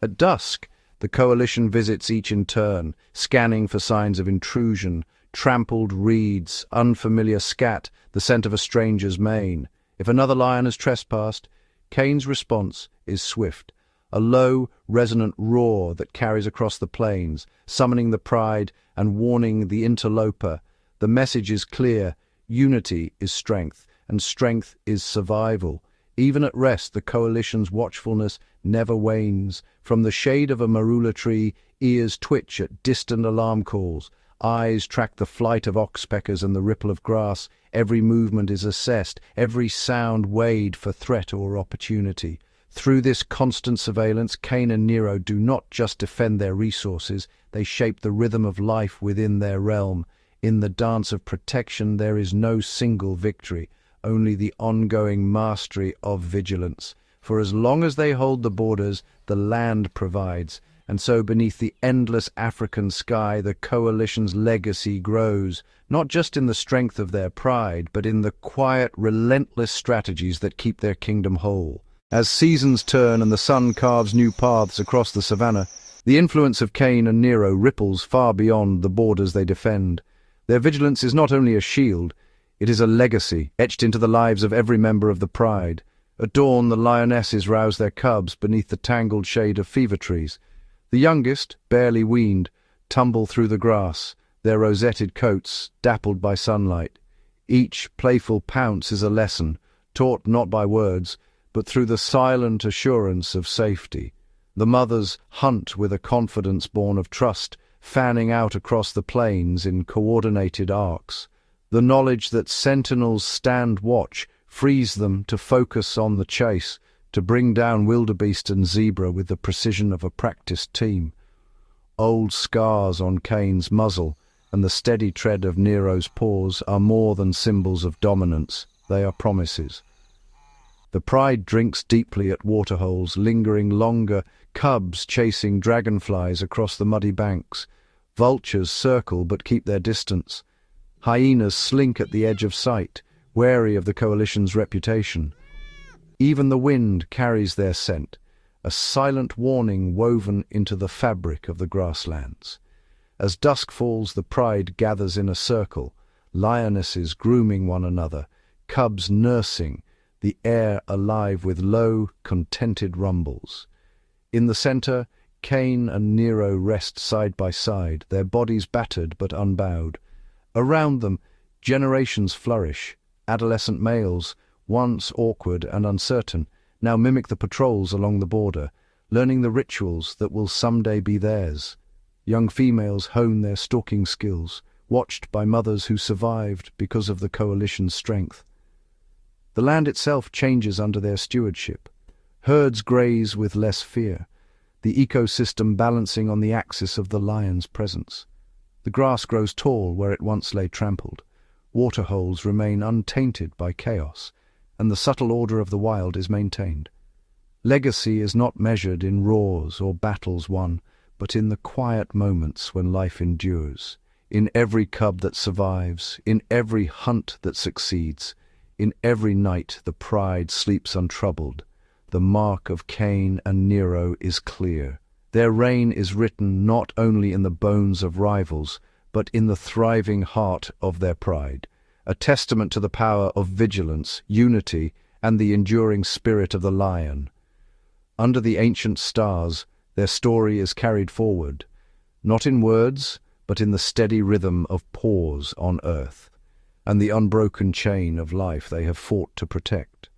At dusk, the coalition visits each in turn, scanning for signs of intrusion, trampled reeds, unfamiliar scat, the scent of a stranger's mane. If another lion has trespassed, Cain's response is swift, a low, resonant roar that carries across the plains, summoning the pride and warning the interloper. The message is clear: unity is strength, and strength is survival. Even at rest, the coalition's watchfulness never wanes. From the shade of a marula tree, ears twitch at distant alarm calls. Eyes track the flight of oxpeckers and the ripple of grass. Every movement is assessed, every sound weighed for threat or opportunity. Through this constant surveillance, Cain and Nero do not just defend their resources, they shape the rhythm of life within their realm. In the dance of protection, there is no single victory, only the ongoing mastery of vigilance. For as long as they hold the borders, the land provides. And so beneath the endless African sky, the coalition's legacy grows, not just in the strength of their pride, but in the quiet, relentless strategies that keep their kingdom whole. As seasons turn and the sun carves new paths across the savannah, the influence of Cain and Nero ripples far beyond the borders they defend. Their vigilance is not only a shield, it is a legacy etched into the lives of every member of the pride. At dawn, the lionesses rouse their cubs beneath the tangled shade of fever trees. The youngest, barely weaned, tumble through the grass, their rosetted coats dappled by sunlight. Each playful pounce is a lesson, taught not by words, but through the silent assurance of safety. The mothers hunt with a confidence born of trust, fanning out across the plains in coordinated arcs. The knowledge that sentinels stand watch frees them to focus on the chase, to bring down wildebeest and zebra with the precision of a practiced team. Old scars on Cain's muzzle and the steady tread of Nero's paws are more than symbols of dominance, they are promises. The pride drinks deeply at waterholes, lingering longer, cubs chasing dragonflies across the muddy banks. Vultures circle but keep their distance. Hyenas slink at the edge of sight, wary of the coalition's reputation. Even the wind carries their scent, a silent warning woven into the fabric of the grasslands. As dusk falls, the pride gathers in a circle, lionesses grooming one another, cubs nursing, the air alive with low, contented rumbles. In the center, Cain and Nero rest side by side, their bodies battered but unbowed. Around them, generations flourish. Adolescent males, once awkward and uncertain, now mimic the patrols along the border, learning the rituals that will someday be theirs. Young females hone their stalking skills, watched by mothers who survived because of the coalition's strength. The land itself changes under their stewardship. Herds graze with less fear, the ecosystem balancing on the axis of the lion's presence. The grass grows tall where it once lay trampled. Waterholes remain untainted by chaos, and the subtle order of the wild is maintained. Legacy is not measured in roars or battles won, but in the quiet moments when life endures, in every cub that survives, in every hunt that succeeds, in every night the pride sleeps untroubled. The mark of Cain and Nero is clear. Their reign is written not only in the bones of rivals, but in the thriving heart of their pride, a testament to the power of vigilance, unity, and the enduring spirit of the lion. Under the ancient stars, their story is carried forward, not in words, but in the steady rhythm of pause on earth, and the unbroken chain of life they have fought to protect.